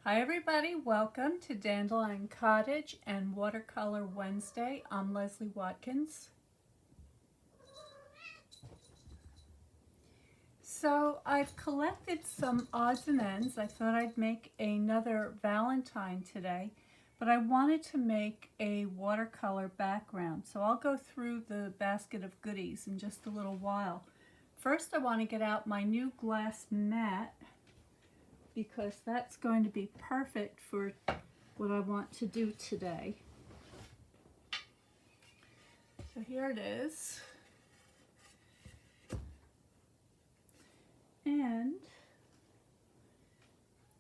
Hi everybody, welcome to Dandelion Cottage and Watercolor Wednesday. I'm Leslie Watkins. So I've collected some odds and ends. I thought I'd make another Valentine today, but I wanted to make a watercolor background. So I'll go through the basket of goodies in just a little while. First I want to get out my new glass mat, because that's going to be perfect for what I want to do today. So here it is. And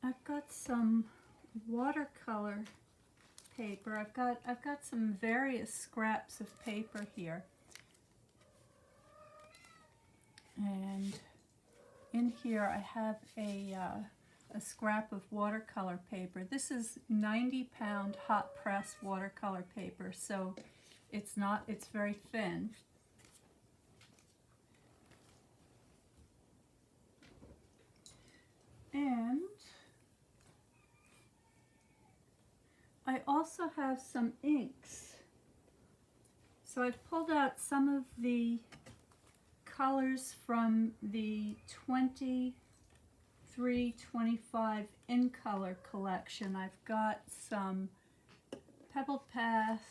I've got some watercolor paper. I've got some various scraps of paper here. And in here I have a scrap of watercolor paper. This is 90-pound hot press watercolor paper, so it's very thin. And I also have some inks. So I've pulled out some of the colors from the 23-25 in color collection. I've got some Pebble Path,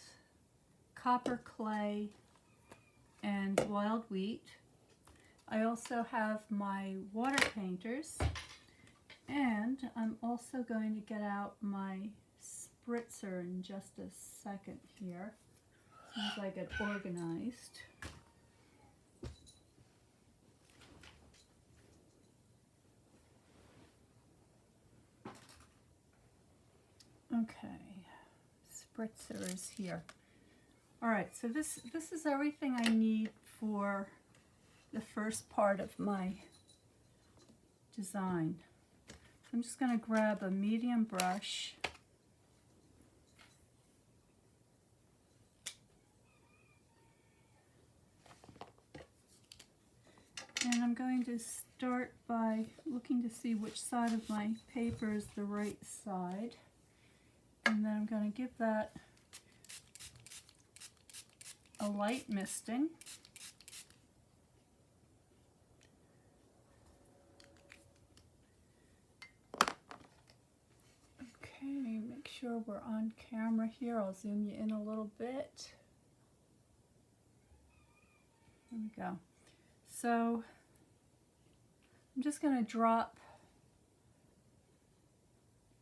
Copper Clay, and Wild Wheat. I also have my water painters, and I'm also going to get out my spritzer in just a second here, as soon as I get organized. Okay, spritzer is here. All right, so this is everything I need for the first part of my design. So I'm just going to grab a medium brush and I'm going to start by looking to see which side of my paper is the right side. And then I'm going to give that a light misting. Okay, make sure we're on camera here. I'll zoom you in a little bit. There we go. So I'm just going to drop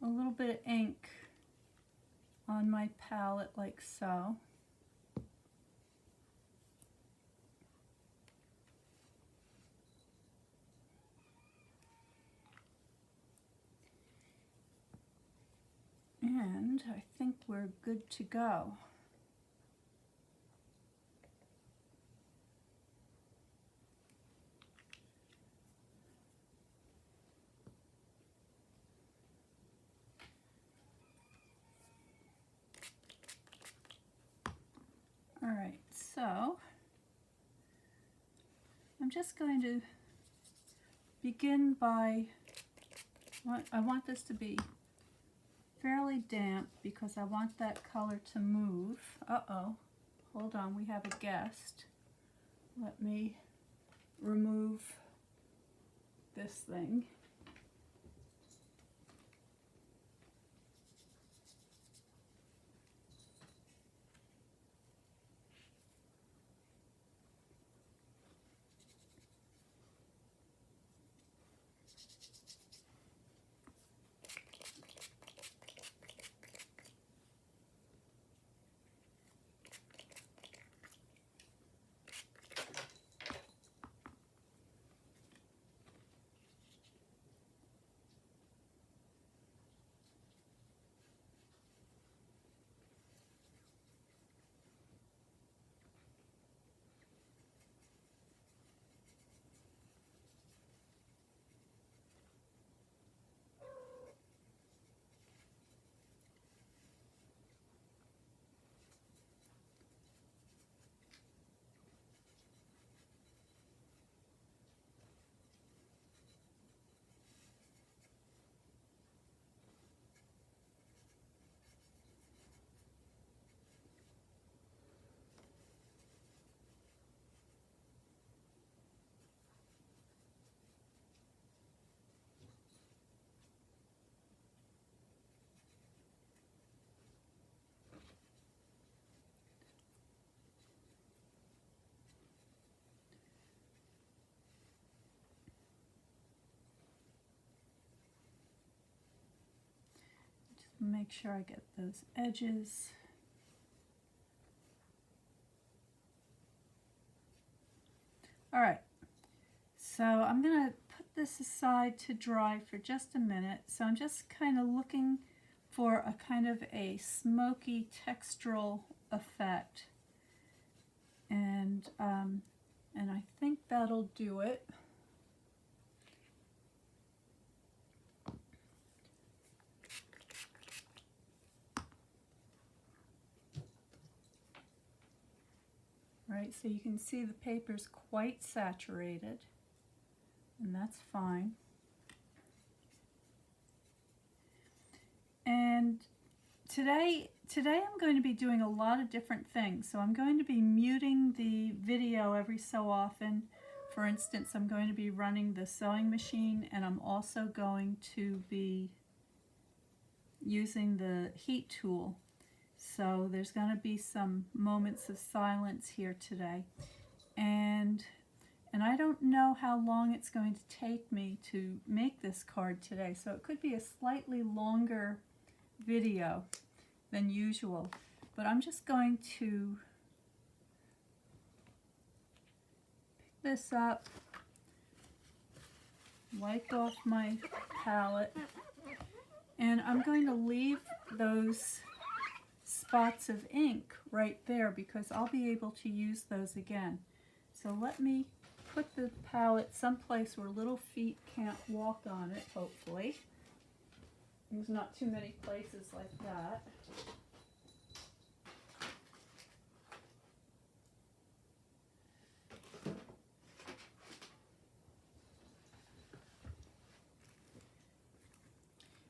a little bit of ink on my palette like so. And I think we're good to go. All right, so I'm just going to begin by, I want this to be fairly damp because I want that color to move. Uh-oh, hold on, we have a guest. Let me remove this thing. Make sure I get those edges. All right, so I'm going to put this aside to dry for just a minute. So I'm just kind of looking for a kind of a smoky textural effect. And I think that'll do it. Right, so you can see the paper's quite saturated, and that's fine. And today I'm going to be doing a lot of different things. So I'm going to be muting the video every so often. For instance, I'm going to be running the sewing machine, and I'm also going to be using the heat tool. So there's going to be some moments of silence here today. And I don't know how long it's going to take me to make this card today. So it could be a slightly longer video than usual. But I'm just going to pick this up, wipe off my palette, and I'm going to leave those spots of ink right there because I'll be able to use those again. So let me put the palette someplace where little feet can't walk on it, hopefully. There's not too many places like that.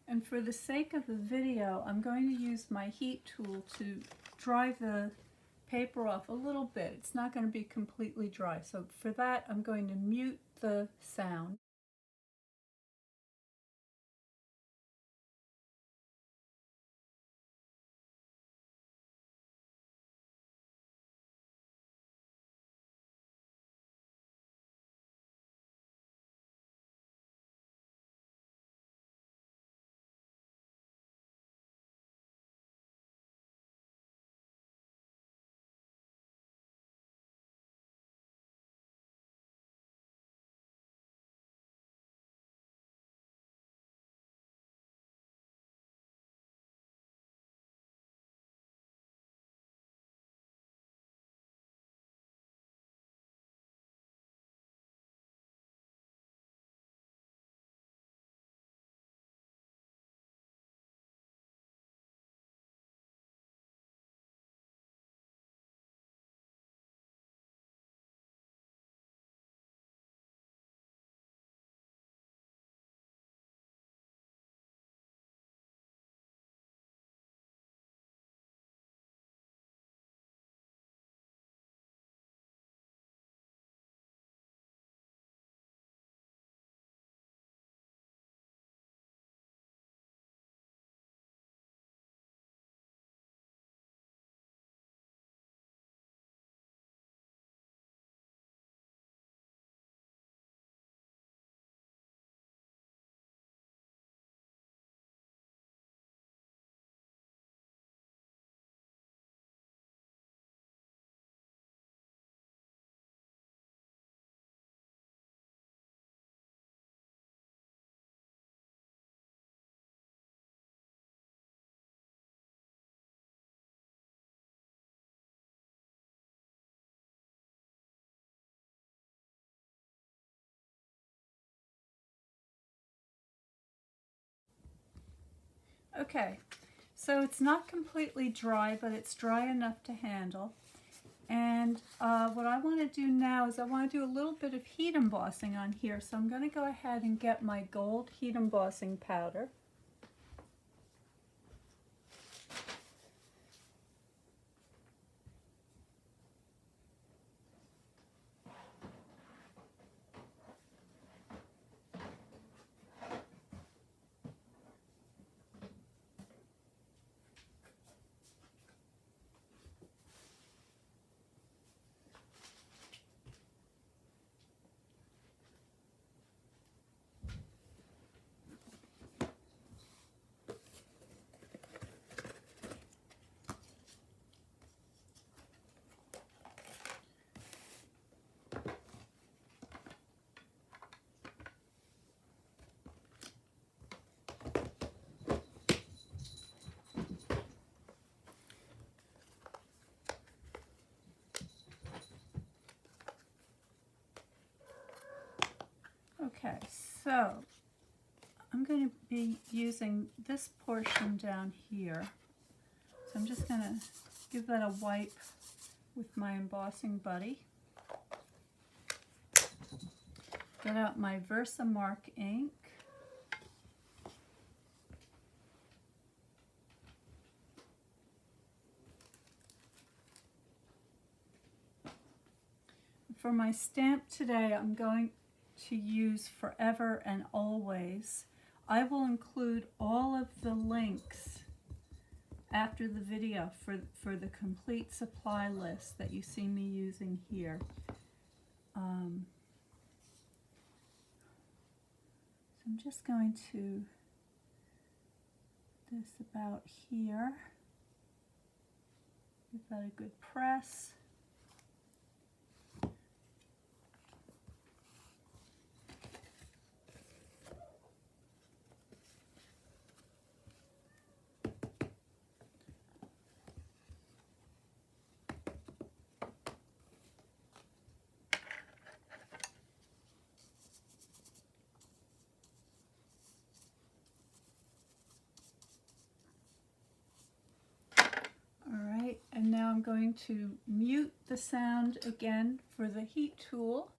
And for the sake of the video, I'm going to use my heat tool to dry the paper off a little bit. It's not going to be completely dry. So for that, I'm going to mute the sound. Okay, so it's not completely dry, but it's dry enough to handle. And what I want to do now is I want to do a little bit of heat embossing on here. So I'm going to go ahead and get my gold heat embossing powder. Okay, so I'm going to be using this portion down here. So I'm just going to give that a wipe with my embossing buddy. Get out my Versamark ink. For my stamp today, I'm going to use Forever and Always. I will include all of the links after the video for the complete supply list that you see me using here. So I'm just going to do this about here. Give that a good press. And now I'm going to mute the sound again for the heat tool.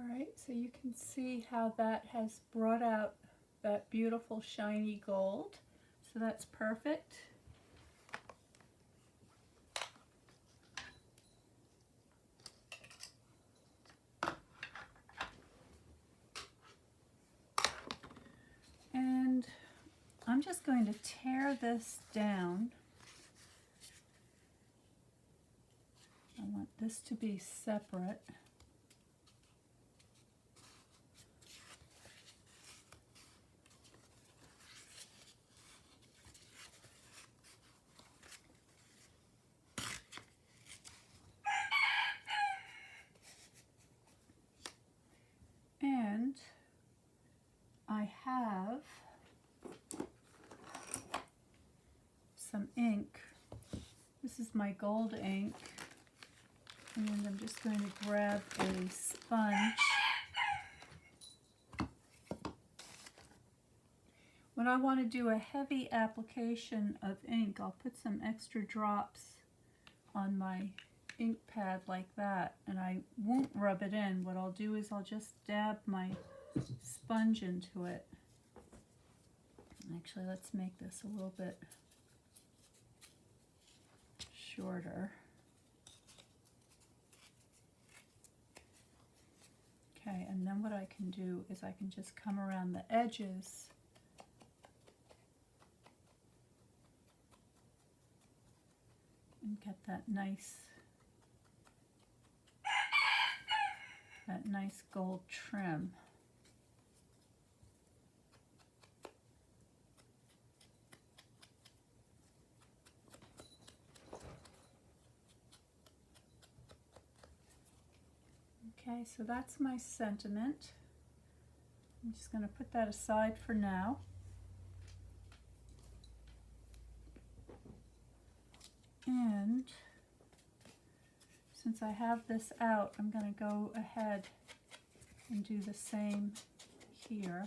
Alright, so you can see how that has brought out that beautiful shiny gold. So that's perfect. And I'm just going to tear this down. I want this to be separate. And I have some ink. This is my gold ink. And I'm just going to grab a sponge. When I want to do a heavy application of ink, I'll put some extra drops on my ink pad like that, and I won't rub it in. What I'll do is I'll just dab my sponge into it. Actually, let's make this a little bit shorter. Okay, and then what I can do is I can just come around the edges and get that nice gold trim. Okay, so that's my sentiment. I'm just going to put that aside for now. And since I have this out, I'm going to go ahead and do the same here.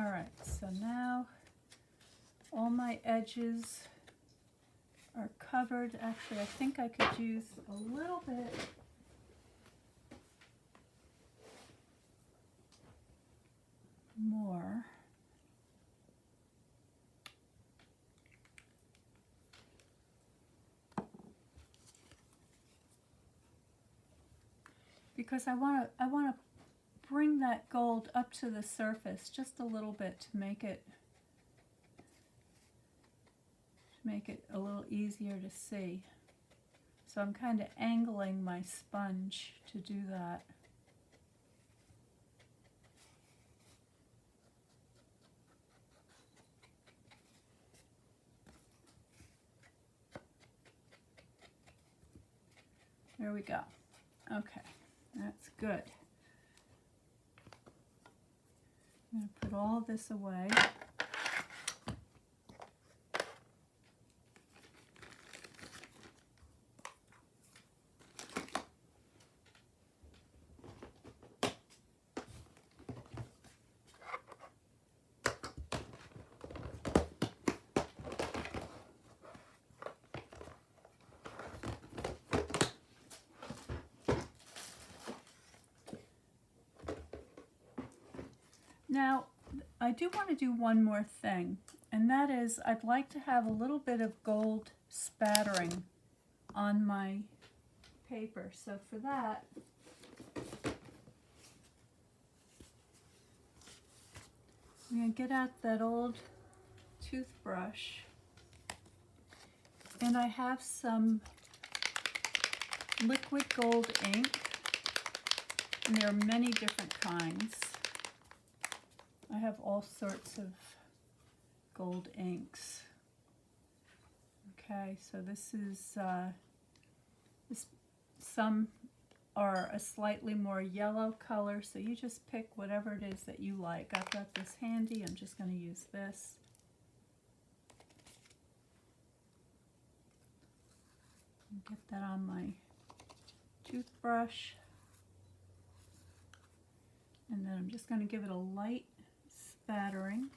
Alright, so now all my edges are covered. Actually, I think I could use a little bit more. Because I want to bring that gold up to the surface just a little bit to make it a little easier to see. So I'm kind of angling my sponge to do that. There we go. Okay, that's good. I'm going to put all this away. Now, I do want to do one more thing, and that is I'd like to have a little bit of gold spattering on my paper. So for that, I'm going to get out that old toothbrush, and I have some liquid gold ink, and there are many different kinds. I have all sorts of gold inks. Okay, so this is, some are a slightly more yellow color, so you just pick whatever it is that you like. I've got this handy, I'm just going to use this. Get that on my toothbrush. And then I'm just going to give it a light spattering.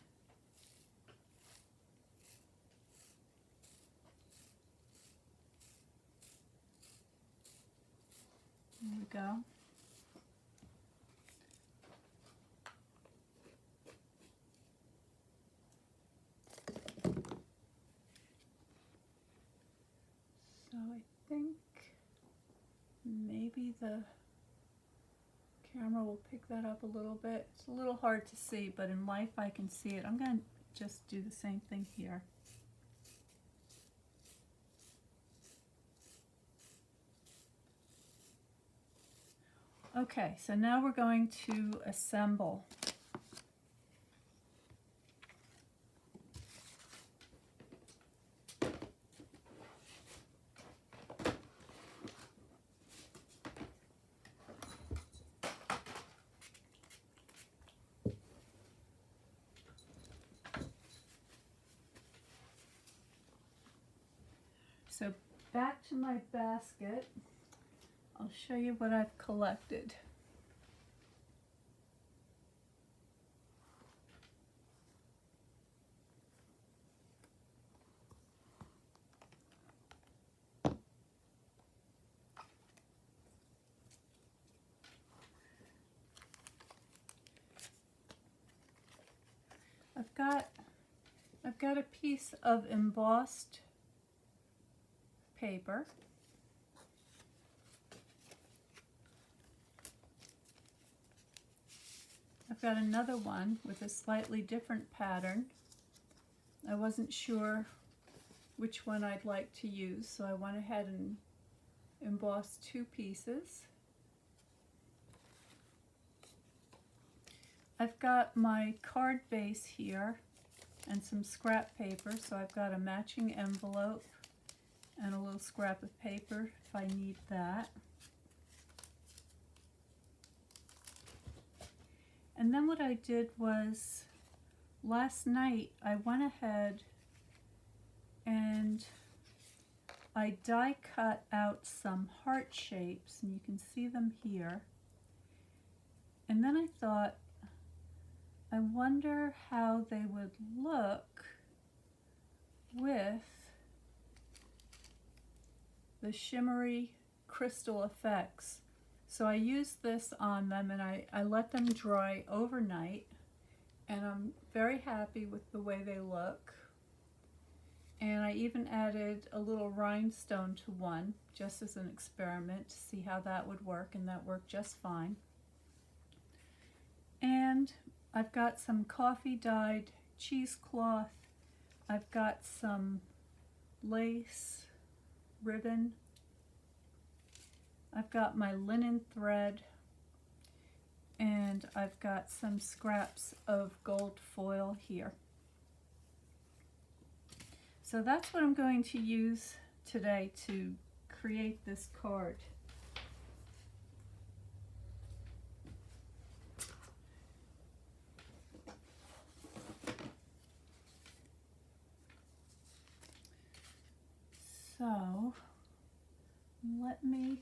There we go. So I think maybe the camera will pick that up a little bit. It's a little hard to see, but in life I can see it. I'm going to just do the same thing here. Okay, so now we're going to assemble. So back to my basket. I'll show you what I've collected. I've got a piece of embossed paper. I've got another one with a slightly different pattern. I wasn't sure which one I'd like to use, so I went ahead and embossed two pieces. I've got my card base here and some scrap paper, so I've got a matching envelope and a little scrap of paper if I need that. And then what I did was, last night I went ahead and I die cut out some heart shapes, and you can see them here. And then I thought I wonder how they would look with the shimmery crystal effects. So I used this on them and I let them dry overnight, and I'm very happy with the way they look. And I even added a little rhinestone to one just as an experiment to see how that would work, and that worked just fine. And I've got some coffee dyed cheesecloth. I've got some lace ribbon. I've got my linen thread, and I've got some scraps of gold foil here. So that's what I'm going to use today to create this card. So let me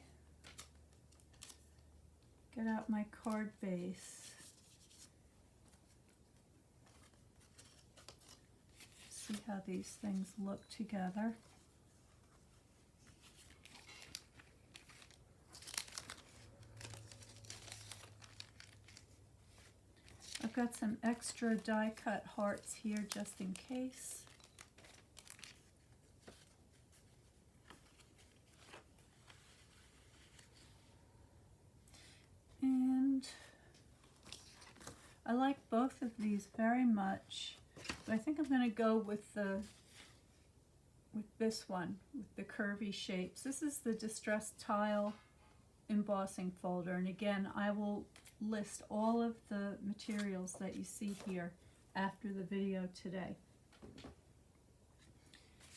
get out my card base. See how these things look together. I've got some extra die cut hearts here just in case. And I like both of these very much, but I think I'm going to go with this one with the curvy shapes. This is the Distressed Tile embossing folder, and again I will list all of the materials that you see here after the video today.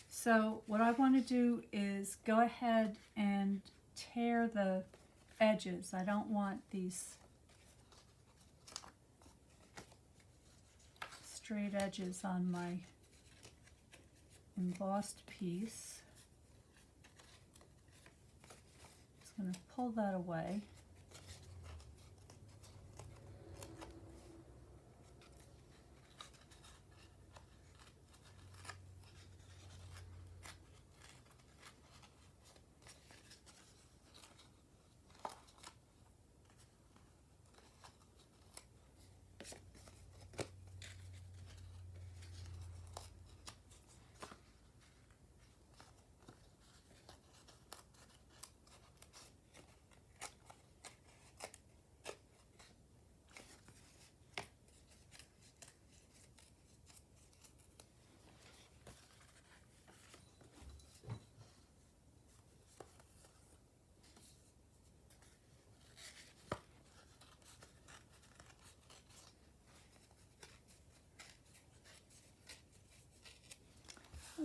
So what I want to do is go ahead and tear the edges. I don't want these straight edges on my embossed piece. Just going to pull that away.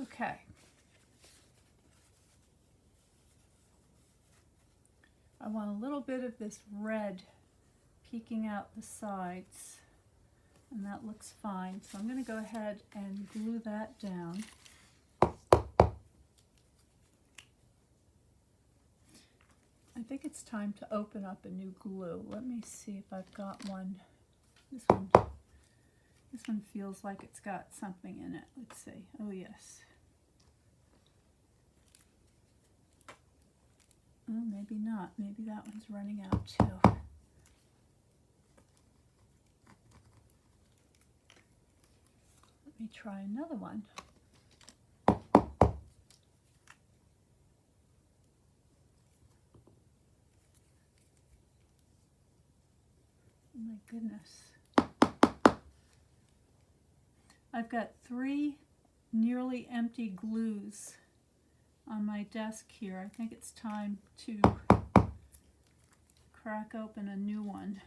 Okay. I want a little bit of this red peeking out the sides, and that looks fine. So I'm going to go ahead and glue that down. I think it's time to open up a new glue. Let me see if I've got one. This one feels like it's got something in it. Let's see. Oh yes. Oh, maybe not. Maybe that one's running out too. Let me try another one. Oh my goodness. I've got 3 nearly empty glues on my desk here. I think it's time to crack open a new one.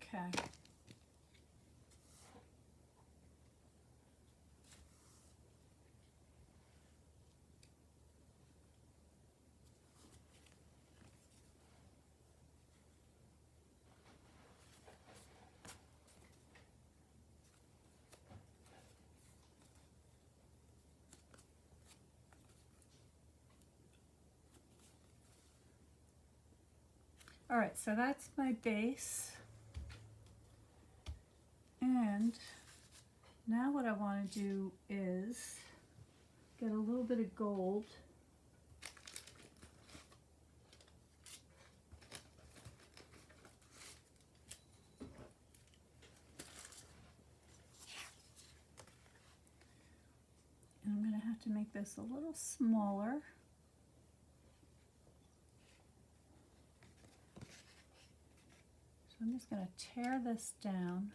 Okay. Alright, so that's my base. And now what I want to do is get a little bit of gold. And I'm going to have to make this a little smaller. So I'm just going to tear this down.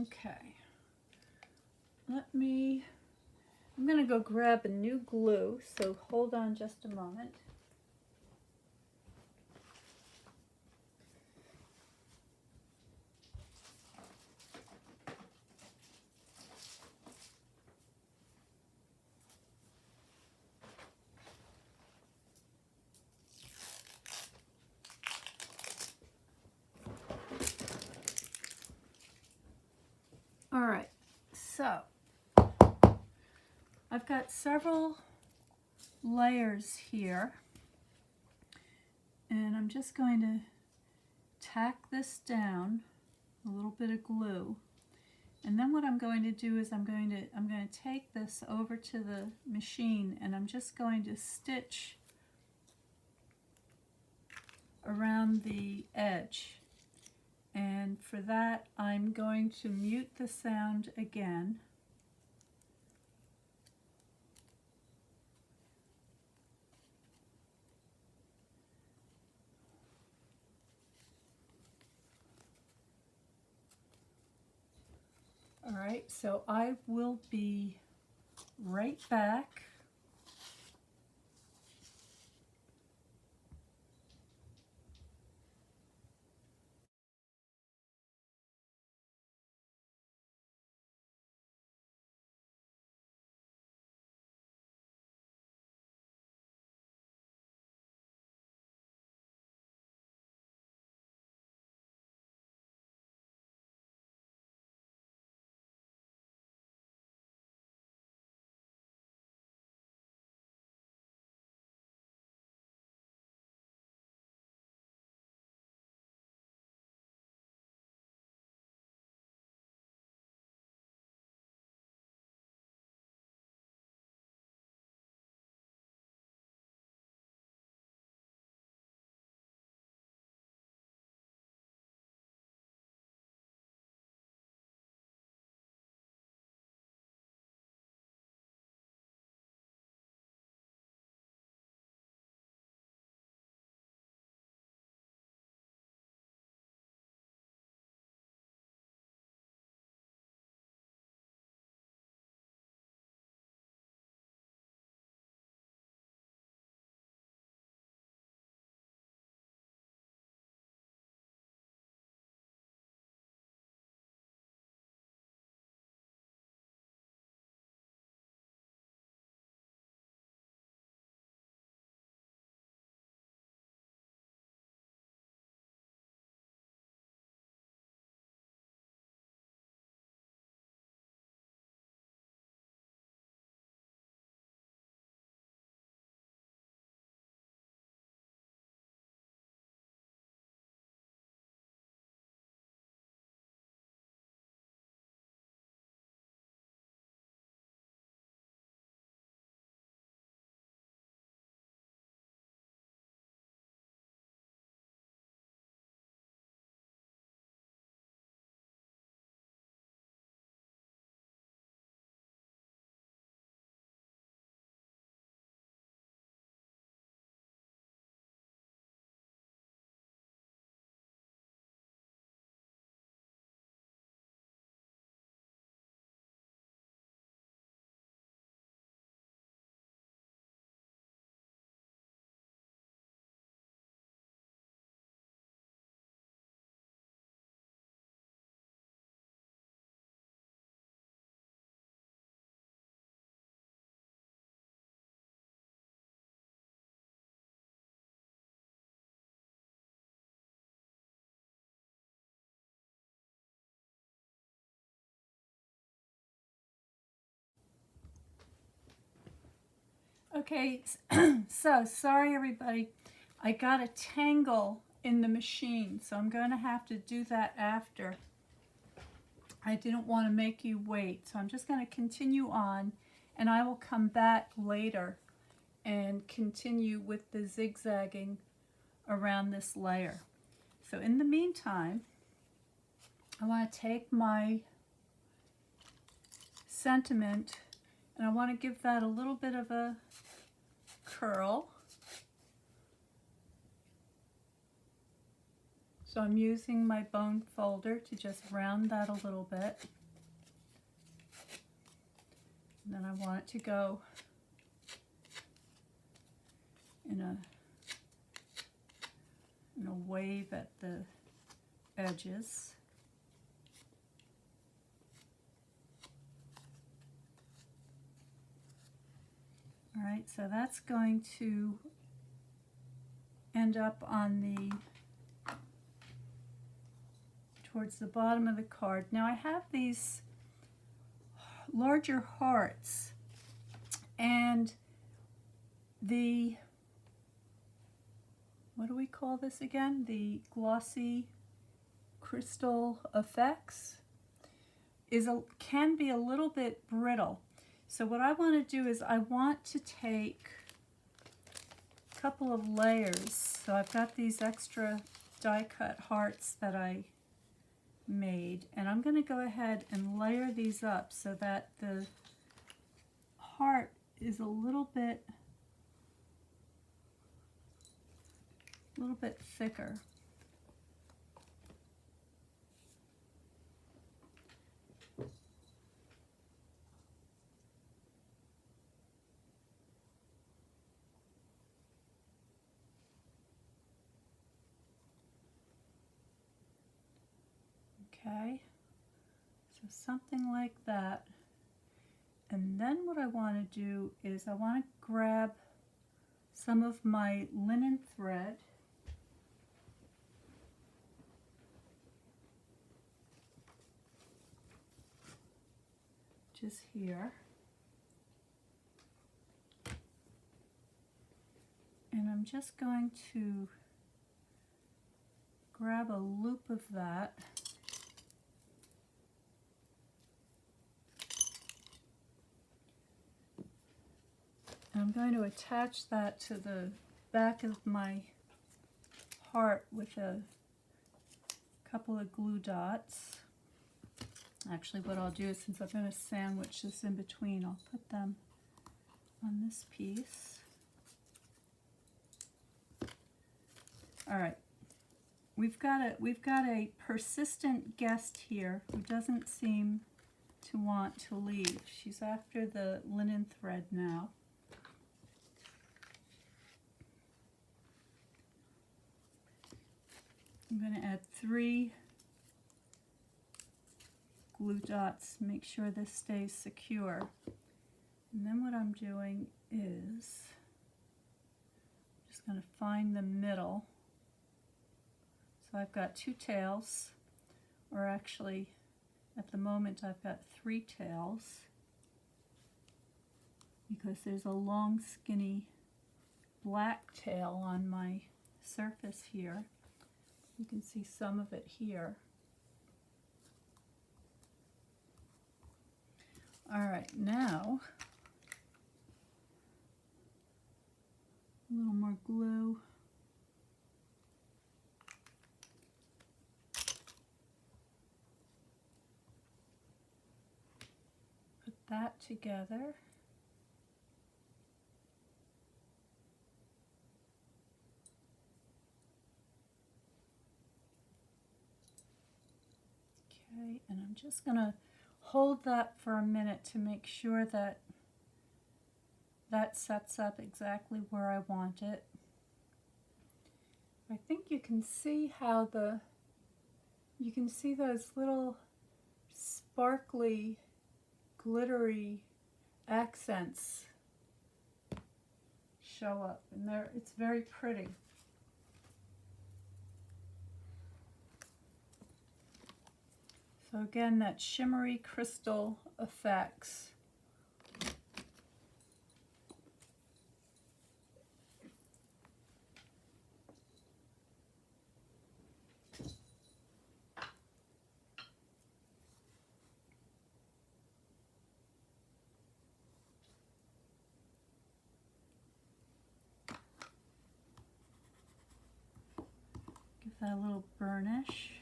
Okay, I'm going to go grab a new glue, so hold on just a moment. All right, so I've got several layers here, and I'm just going to tack this down, a little bit of glue, and then what I'm going to do is I'm going to take this over to the machine, and I'm just going to stitch around the edge. And for that, I'm going to mute the sound again. All right, so I will be right back. Okay, so sorry everybody. I got a tangle in the machine, so I'm going to have to do that after. I didn't want to make you wait, so I'm just going to continue on, and I will come back later and continue with the zigzagging around this layer. So in the meantime, I want to take my sentiment and I want to give that a little bit of a curl. So I'm using my bone folder to just round that a little bit. And then I want it to go in a wave at the edges. All right, so that's going to end up on towards the bottom of the card. Now I have these larger hearts, and what do we call this again? The glossy crystal effects can be a little bit brittle. So what I want to do is I want to take a couple of layers. So I've got these extra die cut hearts that I made, and I'm going to go ahead and layer these up so that the heart is a little bit thicker. Okay, so something like that. And then what I want to do is I want to grab some of my linen thread, just here, and I'm just going to grab a loop of that. And I'm going to attach that to the back of my heart with a couple of glue dots. Actually, what I'll do is, since I'm going to sandwich this in between, I'll put them on this piece. All right, we've got a persistent guest here who doesn't seem to want to leave. She's after the linen thread now. I'm going to add 3 glue dots, make sure this stays secure. And then what I'm doing is just going to find the middle. So I've got 2 tails, or actually at the moment I've got 3 tails, because there's a long skinny black tail on my surface here. You can see some of it here. All right, now a little more glue. Put that together. Okay, and I'm just going to hold that for a minute to make sure that that sets up exactly where I want it. I think you can see how you can see those little sparkly, glittery accents show up, and it's very pretty. So again, that shimmery crystal effects. that a little burnish.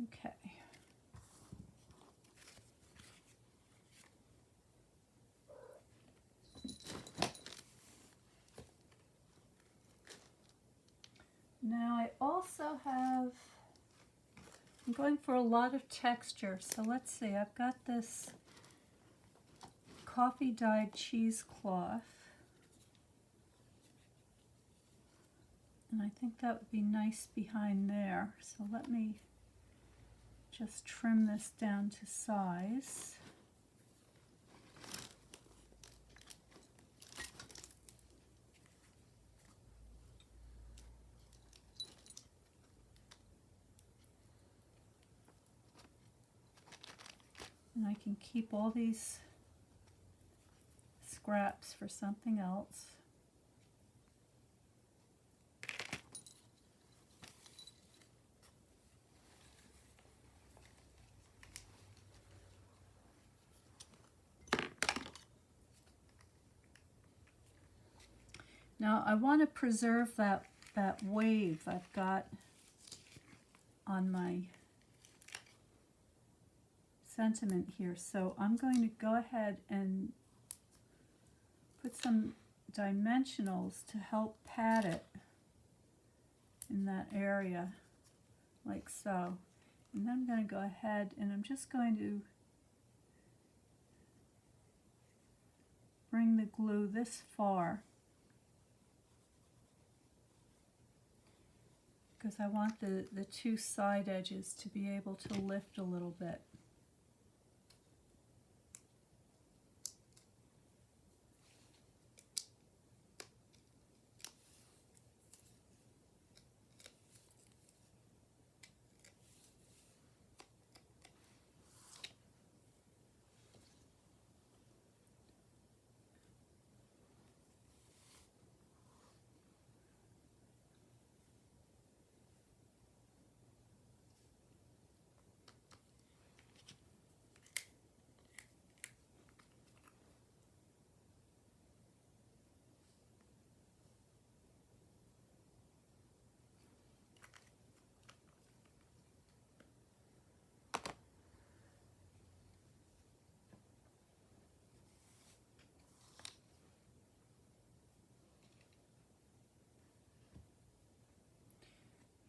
Okay. Now I also have, I'm going for a lot of texture. So let's see, I've got this coffee dyed cheesecloth. And I think that would be nice behind there. So let me just trim this down to size. And I can keep all these scraps for something else. Now I want to preserve that wave I've got on my sentiment here. So I'm going to go ahead and put some dimensionals to help pad it in that area, like so. And then I'm going to go ahead and I'm just going to bring the glue this far, because I want the two side edges to be able to lift a little bit.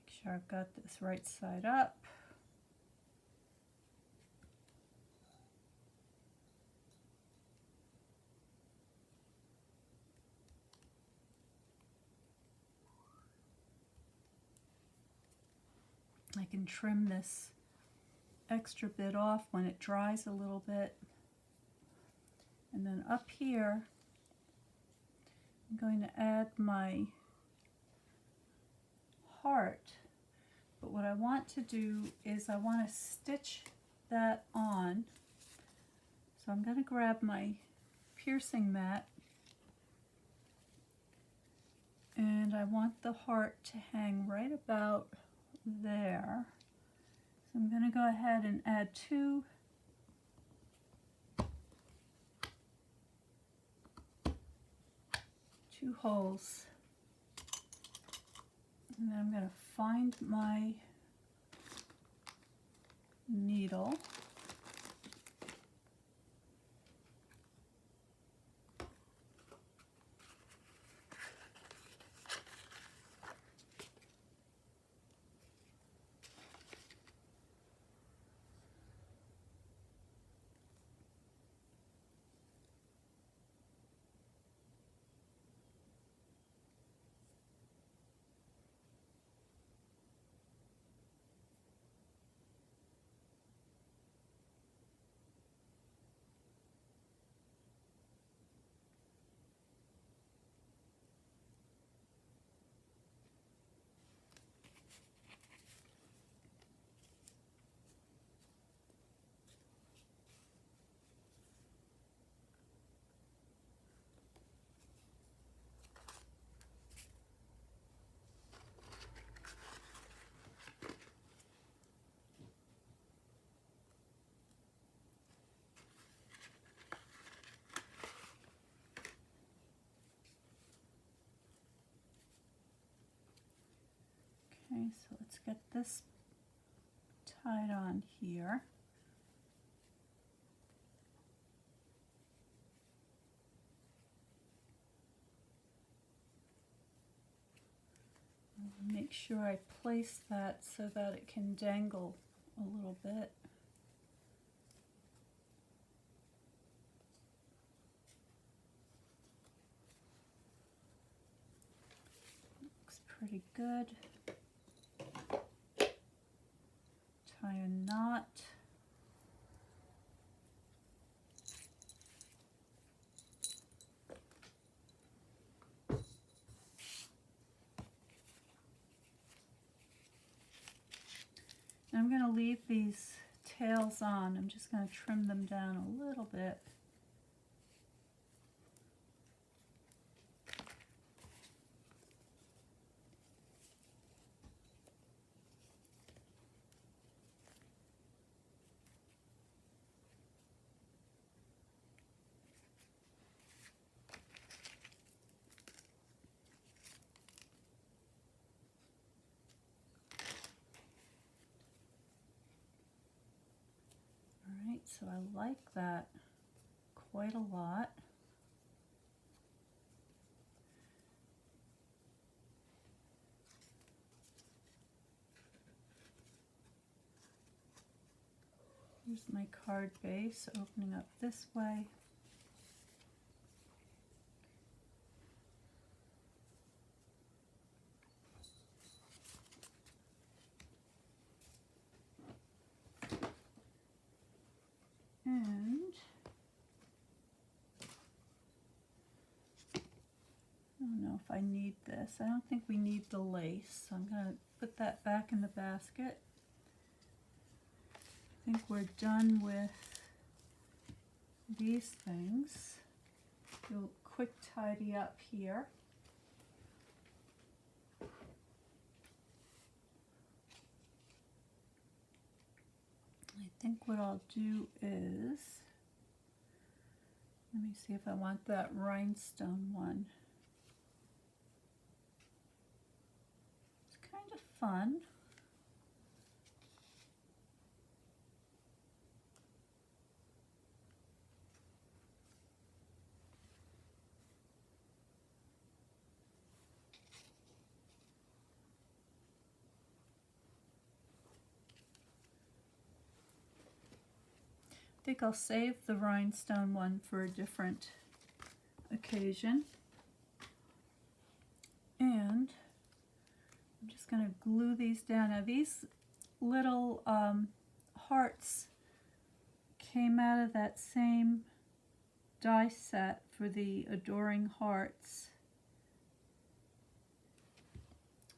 Make sure I've got this right side up. I can trim this extra bit off when it dries a little bit. And then up here, I'm going to add my heart. But what I want to do is I want to stitch that on. So I'm going to grab my piercing mat, and I want the heart to hang right about there. So I'm going to go ahead and add two holes, and then I'm going to find my needle. Okay, so let's get this tied on here. Make sure I place that so that it can dangle a little bit. Looks pretty good. Tie a knot. I'm going to leave these tails on. I'm just going to trim them down a little bit. Alright, so I like that quite a lot. Here's my card base opening up this way. And I don't know if I need this. I don't think we need the lace, so I'm going to put that back in the basket. I think we're done with these things. Do a quick tidy up here. I think what I'll do is, let me see if I want that rhinestone one. It's kind of fun. I think I'll save the rhinestone one for a different occasion. And I'm just going to glue these down. Now these little hearts came out of that same die set for the Adoring Hearts.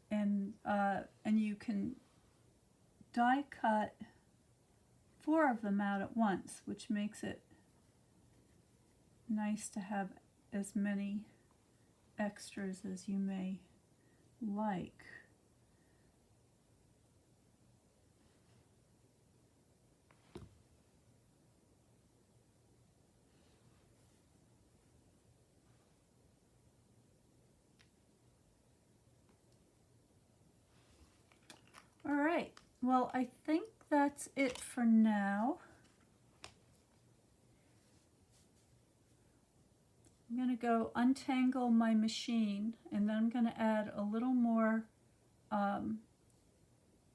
And you can die cut 4 of them out at once, which makes it nice to have as many extras as you may like. All right, well, I think that's it for now. I'm going to go untangle my machine, and then I'm going to add a little more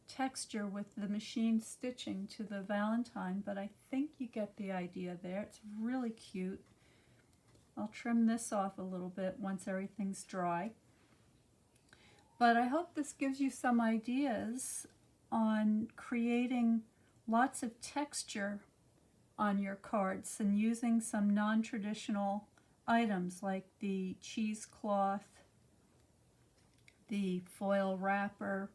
texture with the machine stitching to the Valentine, but I think you get the idea there. It's really cute. I'll trim this off a little bit once everything's dry. But I hope this gives you some ideas on creating lots of texture on your cards and using some non-traditional items like the cheesecloth, the foil wrapper,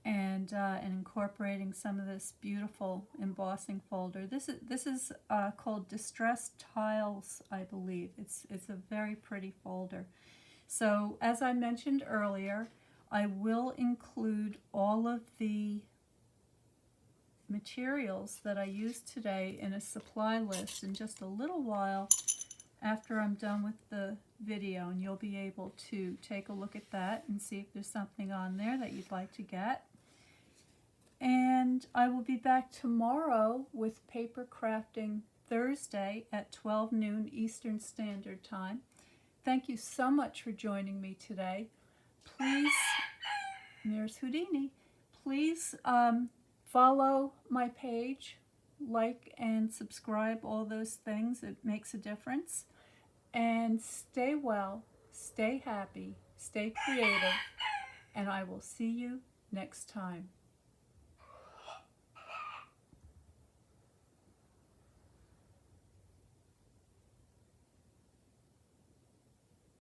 and incorporating some of this beautiful embossing folder. This is called Distressed Tiles, I believe. It's a very pretty folder. So as I mentioned earlier, I will include all of the materials that I used today in a supply list in just a little while after I'm done with the video, and you'll be able to take a look at that and see if there's something on there that you'd like to get. And I will be back tomorrow with Paper Crafting Thursday at 12 noon Eastern Standard Time. Thank you so much for joining me today. Please, there's Houdini. Please follow my page, like and subscribe, all those things. It makes a difference. And stay well, stay happy, stay creative, and I will see you next time.